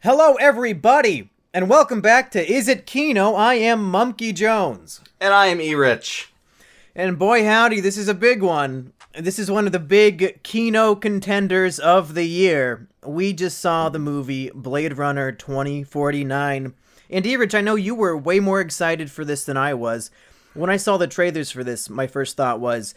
Hello, everybody, and welcome back to Is It Kino? I am Mumkey Jones. And I am E-Rich. And boy howdy, this is a big one. This is one of the big Kino contenders of the year. We just saw the movie Blade Runner 2049. And E-Rich, I know you were way more excited for this than I was. When I saw the trailers for this, my first thought was,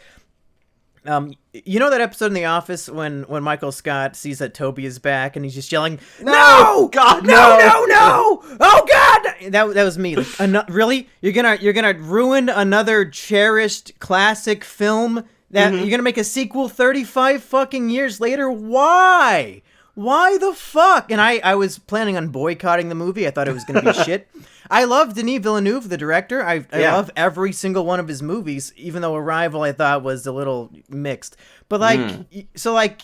you know that episode in The Office when Michael Scott sees that Toby is back and he's just yelling, "No! God, no! Oh God!" That was me. Like, really? You're gonna ruin another cherished classic film that you're gonna make a sequel 35 fucking years later? Why? Why the fuck? And I was planning on boycotting the movie. I thought it was gonna be shit. I love Denis Villeneuve, the director. I love every single one of his movies, even though Arrival I thought was a little mixed. But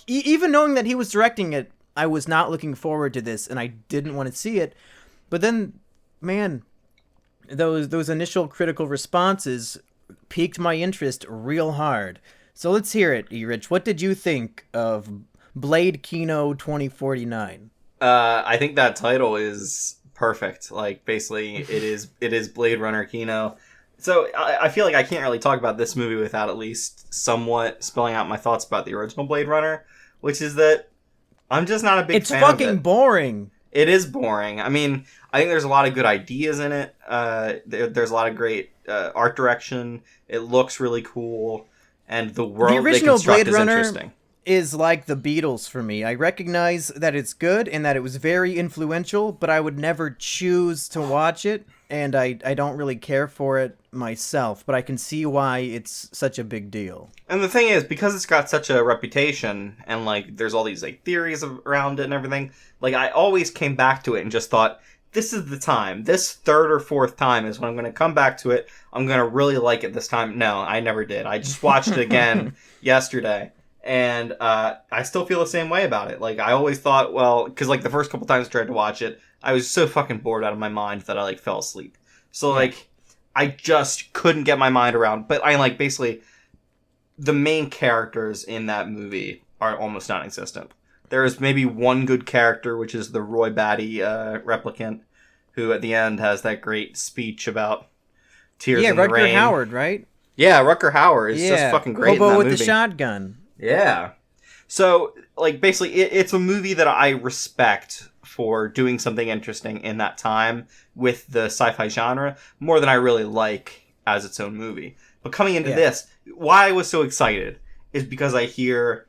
even knowing that he was directing it, I was not looking forward to this, and I didn't want to see it. But then, man, those initial critical responses piqued my interest real hard. So let's hear it, E-Rich. What did you think of Blade Kino 2049? I think that title is perfect. Like, basically, it is Blade Runner Kino. So I feel like I can't really talk about this movie without at least somewhat spelling out my thoughts about the original Blade Runner, which is that I'm just not a big fan of it. It's fucking boring. It is boring. I mean, I think there's a lot of good ideas in it. There's a lot of great art direction. It looks really cool, and the world they construct is interesting. Is like the Beatles for me. I recognize that it's good and that it was very influential, but I would never choose to watch it, and I don't really care for it myself, but I can see why it's such a big deal. And the thing is, because it's got such a reputation, and like there's all these like theories around it and everything, like I always came back to it and just thought, this is the time. This third or fourth time is when I'm going to come back to it. I'm going to really like it this time. No, I never did. I just watched it again yesterday. And I still feel the same way about it. Like, I always thought, well, because, like, the first couple times I tried to watch it, I was so fucking bored out of my mind that I, like, fell asleep. So, like, I just couldn't get my mind around. But I, like, basically, the main characters in that movie are almost non-existent. There is maybe one good character, which is the Roy Batty replicant, who at the end has that great speech about tears in the rain. Rutger Hauer, right? Yeah, Rutger Hauer is just fucking great in that movie. Hobo with the shotgun. Yeah. So, like, basically, it's a movie that I respect for doing something interesting in that time with the sci-fi genre more than I really like as its own movie. But coming into this, why I was so excited is because I hear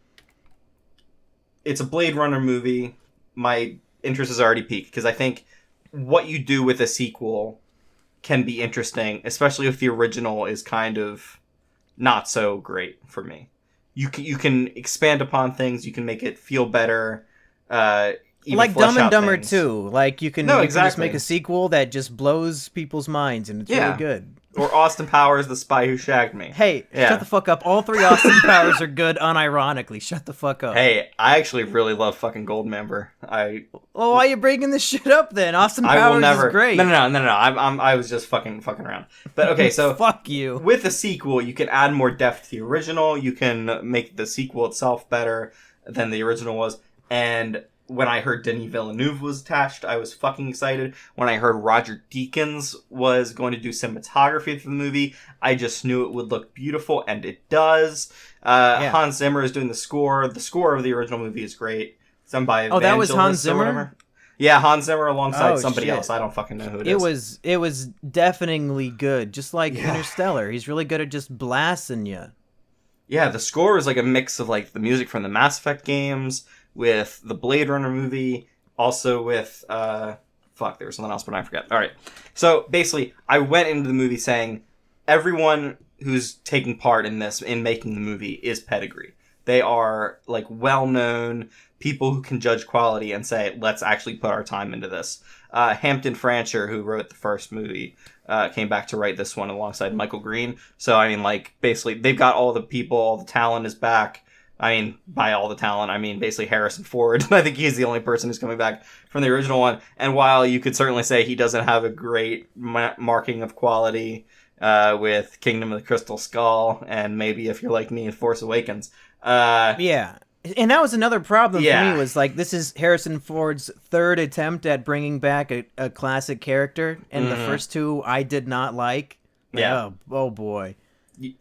it's a Blade Runner movie. My interest is already piqued because I think what you do with a sequel can be interesting, especially if the original is kind of not so great for me. You can expand upon things. You can make it feel better. Like Dumb and Dumber 2. Like, you can just make a sequel that just blows people's minds, and it's really good. Or Austin Powers, The Spy Who Shagged Me. Hey, shut the fuck up. All three Austin Powers are good unironically. Shut the fuck up. Hey, I actually really love fucking Goldmember. Well, why are you breaking this shit up then? Austin Powers is great. No. I was just fucking around. But okay, so fuck you. With the sequel, you can add more depth to the original. You can make the sequel itself better than the original was. And when I heard Denis Villeneuve was attached, I was fucking excited. When I heard Roger Deakins was going to do cinematography for the movie, I just knew it would look beautiful, and it does. Hans Zimmer is doing the score. The score of the original movie is great. It's done by that was Hans Zimmer? Yeah, Hans Zimmer alongside somebody else. I don't fucking know who it is. It was deafeningly good, just like Interstellar. He's really good at just blasting you. Yeah, the score is like a mix of like the music from the Mass Effect games with the Blade Runner movie, also with, there was something else, but I forget. All right. So basically, I went into the movie saying everyone who's taking part in this, in making the movie, is pedigree. They are like well-known people who can judge quality and say, let's actually put our time into this. Hampton Francher, who wrote the first movie, came back to write this one alongside Michael Green. So, I mean, like, basically, they've got all the people, all the talent is back. I mean, by all the talent, I mean basically Harrison Ford. I think he's the only person who's coming back from the original one. And while you could certainly say he doesn't have a great marking of quality with Kingdom of the Crystal Skull, and maybe if you're like me, Force Awakens. Yeah. And that was another problem for Yeah. me, was like, this is Harrison Ford's third attempt at bringing back a classic character, and the first two I did not like. Like, Yeah. oh boy.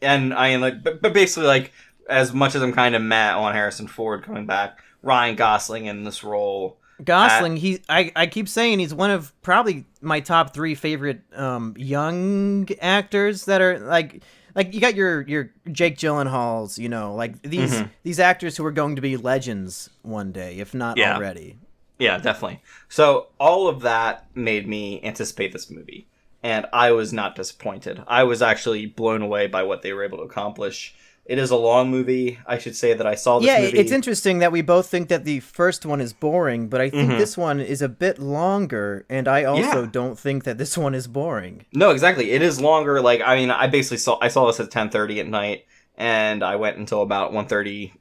And I am like, but basically, like, as much as I'm kind of mad on Harrison Ford coming back, Ryan Gosling in this role. Gosling, I keep saying he's one of probably my top three favorite young actors that are like you got your Jake Gyllenhaals, you know, like these actors who are going to be legends one day, if not already. Yeah, definitely. So all of that made me anticipate this movie, and I was not disappointed. I was actually blown away by what they were able to accomplish. It is a long movie. I should say that I saw this movie. Yeah, it's interesting that we both think that the first one is boring, but I think this one is a bit longer, and I also don't think that this one is boring. No, exactly. It is longer. Like, I mean, I saw this at 10:30 at night, and I went until about 1:30,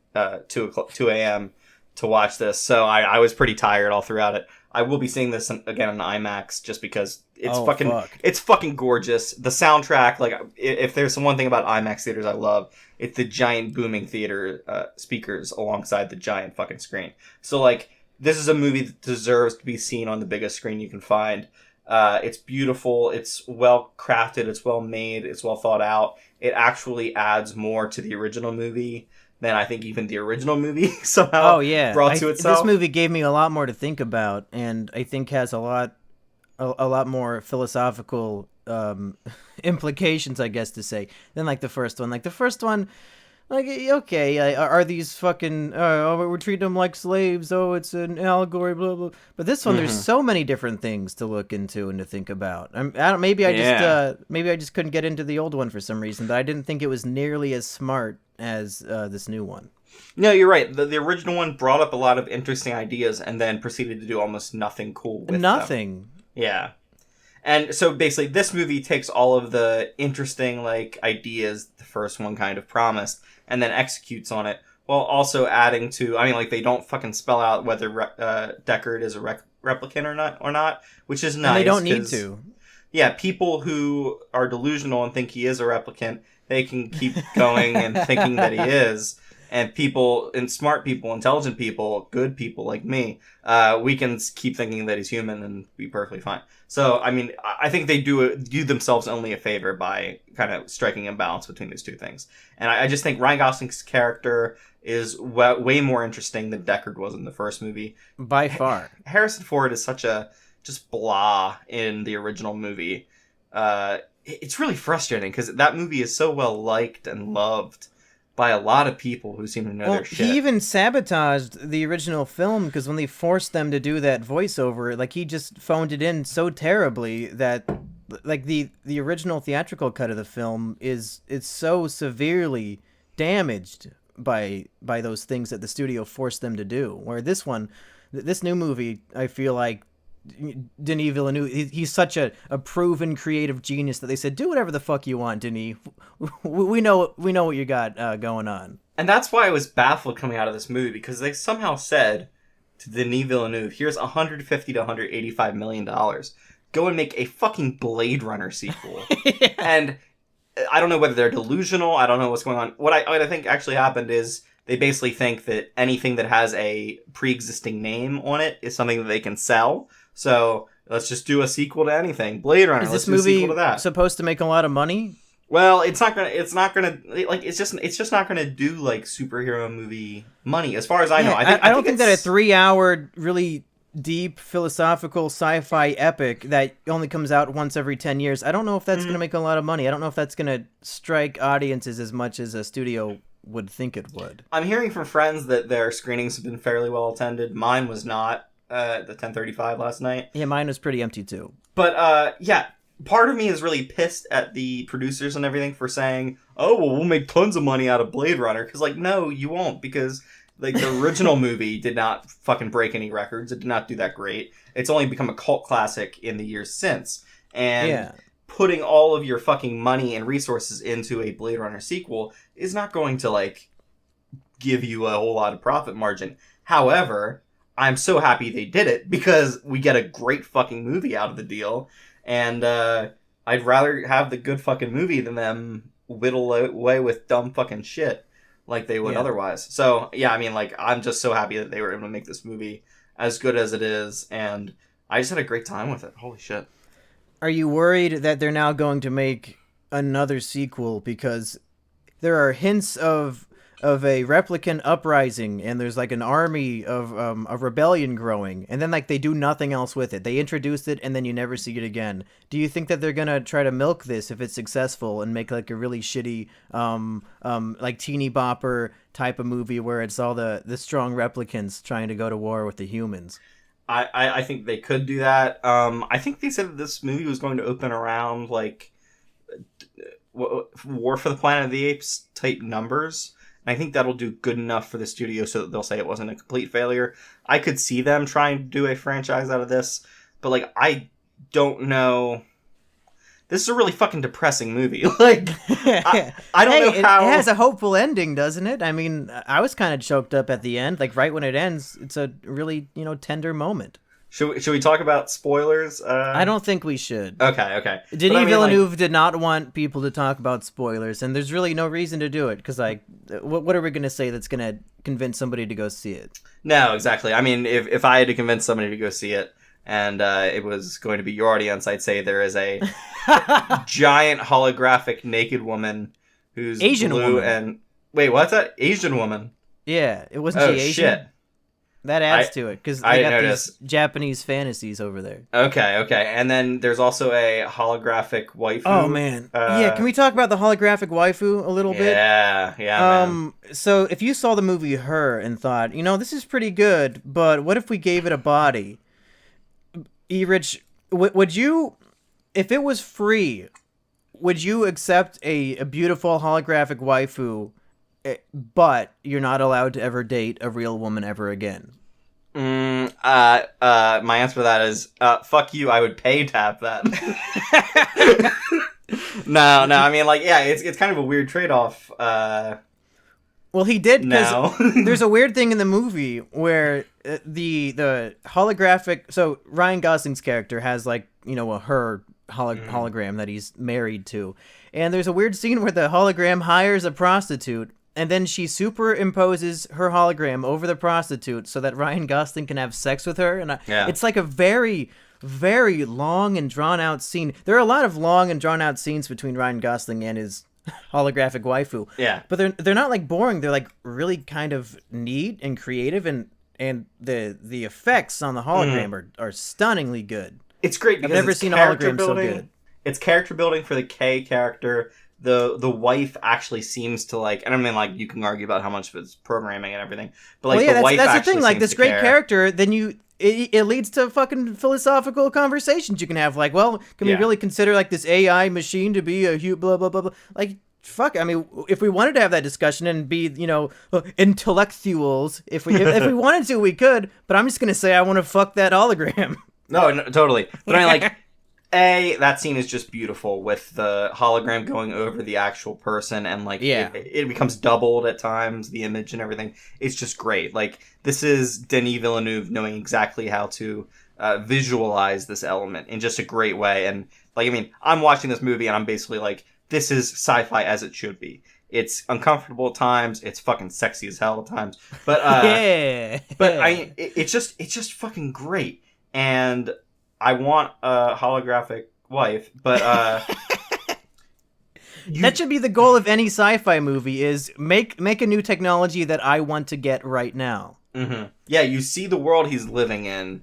2 a.m. to watch this. So I was pretty tired all throughout it. I will be seeing this again on IMAX just because it's fucking gorgeous. The soundtrack, like, if there's one thing about IMAX theaters I love, it's the giant booming theater speakers alongside the giant fucking screen. So, like, this is a movie that deserves to be seen on the biggest screen you can find. It's beautiful. It's well crafted. It's well made. It's well thought out. It actually adds more to the original movie than I think even the original movie somehow brought to itself. This movie gave me a lot more to think about, and I think has a lot more philosophical implications, I guess to say, than like the first one. Like the first one, like, okay, are these fucking we're treating them like slaves? Oh, it's an allegory, blah blah. But this one, there's so many different things to look into and to think about. Maybe I just couldn't get into the old one for some reason, but I didn't think it was nearly as smart as this new one. No, you're right. The original one brought up a lot of interesting ideas and then proceeded to do almost nothing cool with them. Yeah. And so basically this movie takes all of the interesting, like, ideas the first one kind of promised and then executes on it while also adding to, I mean, like, they don't fucking spell out whether Deckard is a replicant or not, which is nice. And they don't need to. Yeah, people who are delusional and think he is a replicant, they can keep going and thinking that he is. And people, and smart people, intelligent people, good people like me, we can keep thinking that he's human and be perfectly fine. So, I mean, I think they do themselves only a favor by kind of striking a balance between these two things. And I just think Ryan Gosling's character is way more interesting than Deckard was in the first movie. By far. Harrison Ford is such a just blah in the original movie. It's really frustrating because that movie is so well liked and loved by a lot of people who seem to know their shit. He even sabotaged the original film because when they forced them to do that voiceover, like, he just phoned it in so terribly that, like, the original theatrical cut of the film it's so severely damaged by those things that the studio forced them to do. Where this new movie, I feel like Denis Villeneuve, he's such a proven creative genius that they said, do whatever the fuck you want, Denis. We know what you got going on. And that's why I was baffled coming out of this movie, because they somehow said to Denis Villeneuve, here's $150 to $185 million. Go and make a fucking Blade Runner sequel. Yeah. And I don't know whether they're delusional. I don't know what's going on. What I think actually happened is they basically think that anything that has a pre-existing name on it is something that they can sell. So let's just do a sequel to anything. Blade Runner. Is this movie supposed to make a lot of money? Well, it's not gonna like it's just not gonna do like superhero movie money as far as I know. I don't think that a 3-hour really deep philosophical sci-fi epic that only comes out once every 10 years. I don't know if that's gonna make a lot of money. I don't know if that's gonna strike audiences as much as a studio would think it would. I'm hearing from friends that their screenings have been fairly well attended. Mine was not. The 10:35 last night. Yeah, mine was pretty empty too. But yeah, part of me is really pissed at the producers and everything for saying, "Oh, well, we'll make tons of money out of Blade Runner." Because, like, no, you won't, because like the original movie did not fucking break any records. It did not do that great. It's only become a cult classic in the years since. And putting all of your fucking money and resources into a Blade Runner sequel is not going to, like, give you a whole lot of profit margin. However, I'm so happy they did it because we get a great fucking movie out of the deal. And I'd rather have the good fucking movie than them whittle away with dumb fucking shit. like they would Yeah. otherwise. So yeah, I mean, like I'm just so happy that they were able to make this movie as good as it is, and I just had a great time with it. Holy shit. Are you worried that they're now going to make another sequel because there are hints of a replicant uprising, and there's like an army of rebellion growing, and then like they do nothing else with it. They introduced it and then you never see it again. Do you think that they're gonna try to milk this if it's successful and make like a really shitty like teeny bopper type of movie where it's all the strong replicants trying to go to war with the humans? I think they could do that. I think they said that this movie was going to open around like War for the Planet of the Apes type numbers. And I think that'll do good enough for the studio so that they'll say it wasn't a complete failure. I could see them trying to do a franchise out of this, but like I don't know. This is a really fucking depressing movie. Like I don't know how it has a hopeful ending, doesn't it? I mean, I was kind of choked up at the end. Like right when it ends, it's a really tender moment. Should we talk about spoilers? I don't think we should. Okay. Denis Villeneuve did not want people to talk about spoilers, and there's really no reason to do it, because, like, what are we going to say that's going to convince somebody to go see it? No, exactly. I mean, if I had to convince somebody to go see it, and it was going to be your audience, I'd say there is a giant holographic naked woman who's Asian blue woman. and... Wait, what's that? Asian woman? Yeah, it wasn't Oh, she Asian? shit. That adds to it, because I they got noticed. these Japanese fantasies over there. Okay. And then there's also a holographic waifu. Oh, man. Yeah, can we talk about the holographic waifu a little bit? Yeah, man. So if you saw the movie Her and thought, this is pretty good, but what if we gave it a body? E-Rich, would you, if it was free, would you accept a beautiful holographic waifu, but you're not allowed to ever date a real woman ever again? My answer to that is, fuck you, I would pay to have that. No, I mean, like, yeah, it's kind of a weird trade-off, Well, he did, because now. there's a weird thing in the movie where the holographic... So, Ryan Gosling's character has, like, a her hologram that he's married to. And there's a weird scene where the hologram hires a prostitute, and then she superimposes her hologram over the prostitute so that Ryan Gosling can have sex with her. And It's like a very, very long and drawn-out scene. There are a lot of long and drawn-out scenes between Ryan Gosling and his holographic waifu. Yeah. But they're not, like, boring. They're, like, really kind of neat and creative, and the effects on the hologram are stunningly good. It's great because I've never seen a hologram so good. It's character building for the K character. The wife actually seems to like, and I mean, like, you can argue about how much of it's programming and everything, but like, the wife that's the actually thing. Like, seems this to great care. character, then it leads to fucking philosophical conversations you can have. Like, well, can we really consider like this AI machine to be a blah blah blah blah? Like, fuck. I mean, if we wanted to have that discussion and be intellectuals, if we wanted to, we could. But I'm just gonna say I want to fuck that hologram. No, totally. But I mean, like, that scene is just beautiful with the hologram going over the actual person, and like, it becomes doubled at times, the image and everything. It's just great. Like, this is Denis Villeneuve knowing exactly how to visualize this element in just a great way. And like, I mean, I'm watching this movie and I'm basically like, this is sci-fi as it should be. It's uncomfortable at times. It's fucking sexy as hell at times. But but it's just fucking great. And I want a holographic wife, but that should be the goal of any sci-fi movie: is make a new technology that I want to get right now. Mm-hmm. Yeah, you see the world he's living in,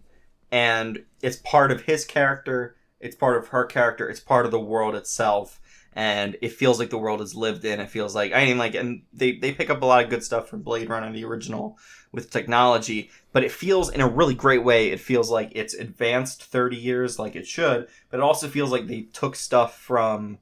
and it's part of his character. It's part of her character. It's part of the world itself. And it feels like the world is lived in. It feels like, I mean, like, and they pick up a lot of good stuff from Blade Runner, the original, with technology, but it feels in a really great way. It feels like it's advanced 30 years like it should, but it also feels like they took stuff from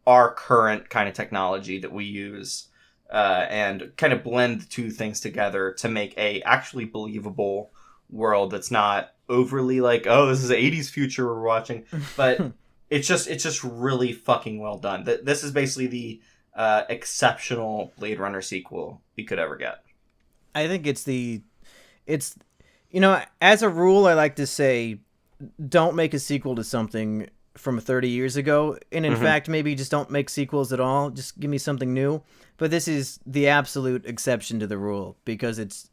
our current kind of technology that we use, and kind of blend the two things together to make a actually believable world that's not overly like, oh, this is the 80s future we're watching, but it's just really fucking well done. This is basically the exceptional Blade Runner sequel we could ever get. I think it's as a rule, I like to say, don't make a sequel to something from 30 years ago, and in fact, maybe just don't make sequels at all. Just give me something new. But this is the absolute exception to the rule because it's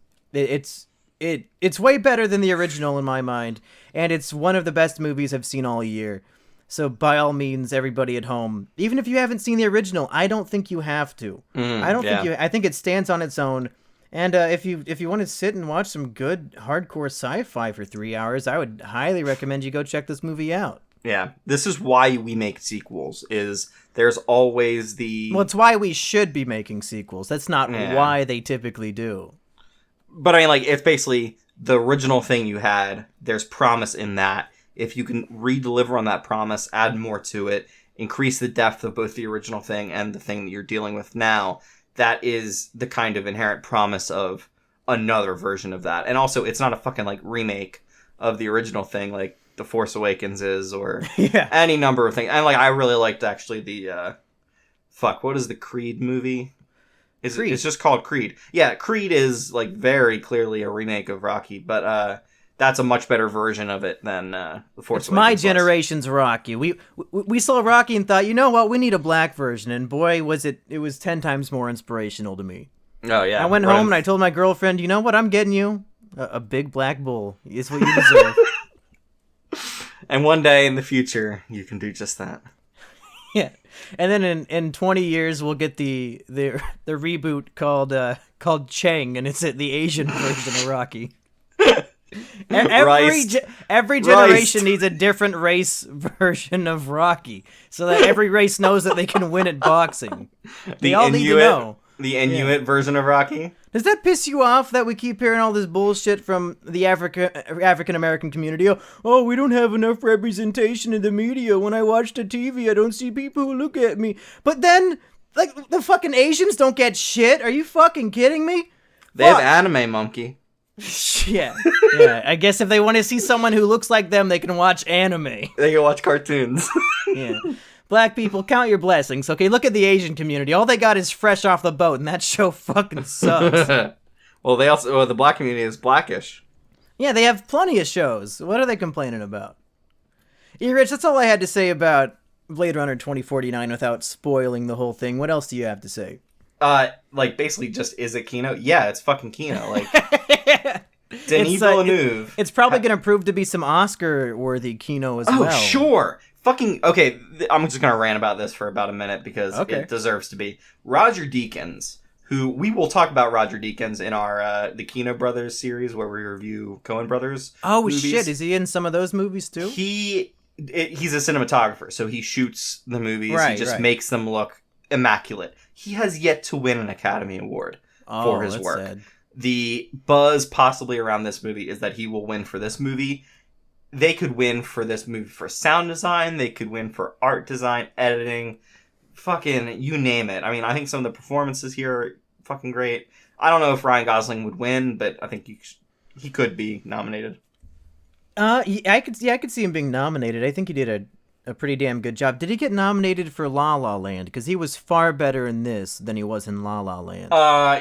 way better than the original in my mind, and it's one of the best movies I've seen all year. So by all means, everybody at home, even if you haven't seen the original, I don't think you have to. I think it stands on its own. And if you want to sit and watch some good hardcore sci-fi for 3 hours, I would highly recommend you go check this movie out. Yeah, this is why we make sequels, is there's always the... Well, it's why we should be making sequels. That's not why they typically do. But I mean, like, it's basically the original thing you had, there's promise in that. If you can re-deliver on that promise, add more to it, increase the depth of both the original thing and the thing that you're dealing with now, that is the kind of inherent promise of another version of that. And also, it's not a fucking, like, remake of the original thing, like The Force Awakens is, or any number of things. And, like, I really liked, actually, the, what is the Creed movie? Creed. It's just called Creed. Yeah, Creed is, like, very clearly a remake of Rocky, but, that's a much better version of it than The Force Awakens. It's my generation's Rocky. We saw Rocky and thought, you know what, we need a black version, and boy, it was 10 times more inspirational to me. Oh, yeah. I went home and I told my girlfriend, you know what, I'm getting you a big black bull. It's what you deserve. And one day in the future, you can do just that. Yeah. And then in 20 years, we'll get the reboot called Chang, and it's the Asian version of Rocky. Every generation needs a different race version of Rocky, so that every race knows that they can win at boxing. They all need to know. The Inuit version of Rocky? Does that piss you off that we keep hearing all this bullshit from the African American community? Oh, we don't have enough representation in the media. When I watch the TV, I don't see people who look at me. But then, like, the fucking Asians don't get shit. Are you fucking kidding me? They have anime, monkey. Yeah. I guess if they want to see someone who looks like them, they can watch anime. They can watch cartoons. Yeah. Black people, count your blessings. Okay, look at the Asian community. All they got is Fresh Off the Boat, and that show fucking sucks. Well, the black community is blackish. Yeah, they have plenty of shows. What are they complaining about? Rich, that's all I had to say about Blade Runner 2049 without spoiling the whole thing. What else do you have to say? Like, basically just, is it Kino? Yeah, it's fucking Kino. Like, Denis Villeneuve. It's probably going to prove to be some Oscar-worthy Kino as well. Oh, sure. Fucking, okay, I'm just going to rant about this for about a minute because it deserves to be. Roger Deakins, who, we will talk about Roger Deakins in our, the Kino Brothers series where we review Coen Brothers movies. Shit, is he in some of those movies too? He's a cinematographer, so he shoots the movies, he just makes them look immaculate. He has yet to win an Academy Award for his work. Sad. The buzz possibly around this movie is that he will win for this movie. They could win for this movie for sound design. They could win for art design, editing, fucking you name it. I mean, I think some of the performances here are fucking great. I don't know if Ryan Gosling would win, but I think he could be nominated. I could see him being nominated. I think he did a pretty damn good job. Did he get nominated for La La Land? Because he was far better in this than he was in La La Land.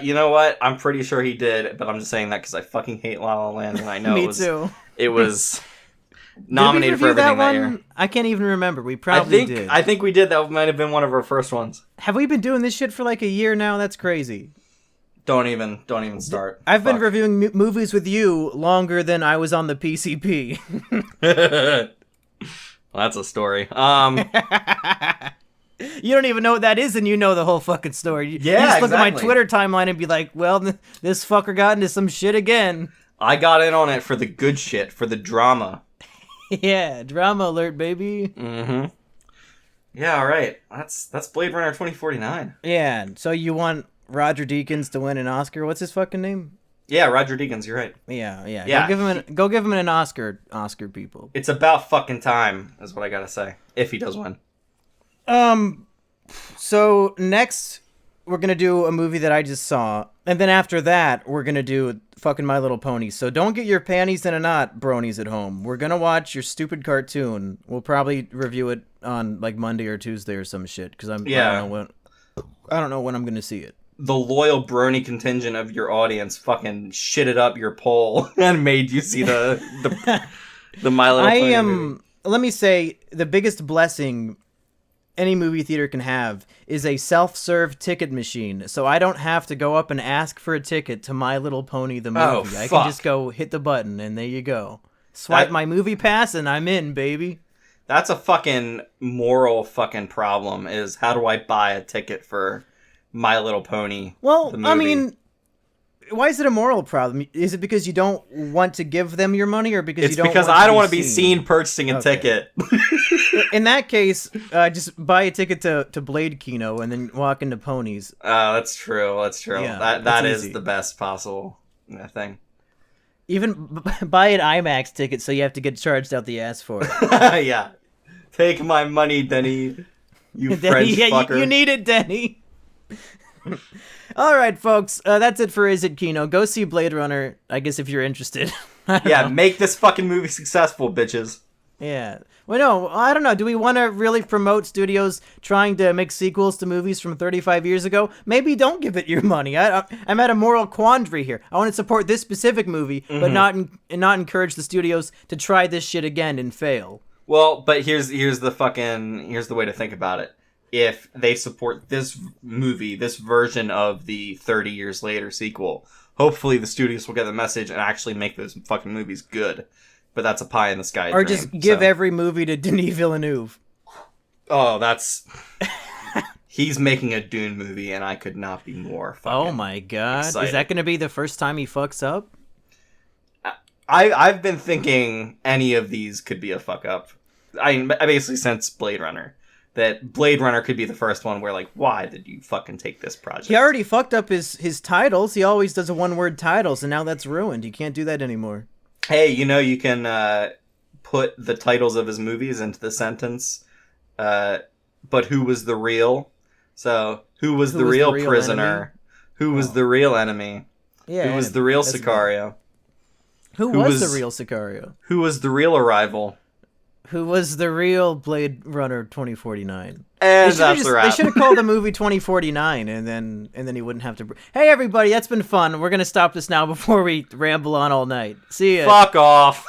You know what? I'm pretty sure he did, but I'm just saying that because I fucking hate La La Land, and I know Me too. It was nominated for everything that year. I can't even remember. We probably did. I think we did. That might have been one of our first ones. Have we been doing this shit for like a year now? That's crazy. Don't even start. I've been reviewing movies with you longer than I was on the PCP. Well, that's a story. You don't even know what that is, and you know the whole fucking story. You just look at my Twitter timeline and be like, well, this fucker got into some shit again. I got in on it for the good shit, for the drama. Yeah, drama alert, baby. Mm-hmm. Yeah, all right. That's Blade Runner 2049. Yeah, so you want Roger Deakins to win an Oscar? What's his fucking name? Yeah, Roger Deakins, you're right. Yeah. Go give him an Oscar, people. It's about fucking time, is what I gotta say. If he does win. So next, we're gonna do a movie that I just saw, and then after that, we're gonna do fucking My Little Pony. So don't get your panties in a knot, bronies at home. We're gonna watch your stupid cartoon. We'll probably review it on like Monday or Tuesday or some shit, because I don't know when I'm gonna see it. The loyal brony contingent of your audience fucking shitted up your poll and made you see the My Little Pony movie. let me say, the biggest blessing any movie theater can have is a self-serve ticket machine, so I don't have to go up and ask for a ticket to My Little Pony the movie. I can just go hit the button, and there you go. Swipe my movie pass, and I'm in, baby. That's a fucking moral fucking problem, is how do I buy a ticket for My Little Pony Well, the movie? I mean, why is it a moral problem? Is it because you don't want to give them your money, or because it's you don't because want I don't want to be seen purchasing a ticket. In that case, just buy a ticket to Blade Kino and then walk into Ponies. That's true. That's true. Yeah, that is easy. the best possible thing. Even buy an IMAX ticket so you have to get charged out the ass for it. Yeah. Take my money, Denny. You French fucker. You need it, Denny. All right, folks. That's it for Is It Kino. Go see Blade Runner, I guess, if you're interested. Yeah, make this fucking movie successful, bitches. Yeah. Well, no, I don't know. Do we want to really promote studios trying to make sequels to movies from 35 years ago? Maybe don't give it your money. I'm at a moral quandary here. I want to support this specific movie, but not encourage the studios to try this shit again and fail. Well, but here's the way to think about it. If they support this movie, this version of the 30 years later sequel, hopefully the studios will get the message and actually make those fucking movies good. But that's a pie in the sky Or dream, just give every movie to Denis Villeneuve. Oh, that's... He's making a Dune movie, and I could not be more fucking Oh my god. excited. Is that going to be the first time he fucks up? I've been thinking any of these could be a fuck up. I basically since Blade Runner. That Blade Runner could be the first one where, like, why did you fucking take this project? He already fucked up his titles. He always does a one-word titles, and now that's ruined. He can't do that anymore. Hey, you can put the titles of his movies into the sentence, but who was the real? So, who was the real prisoner? Enemy? Who was the real enemy? Yeah, who was the real that's Sicario? Who was the real Sicario? Who was the real Arrival? Who was the real Blade Runner 2049? And that's the wrap. They should have called the movie 2049, and then he wouldn't have to... Hey, everybody, that's been fun. We're going to stop this now before we ramble on all night. See ya. Fuck off.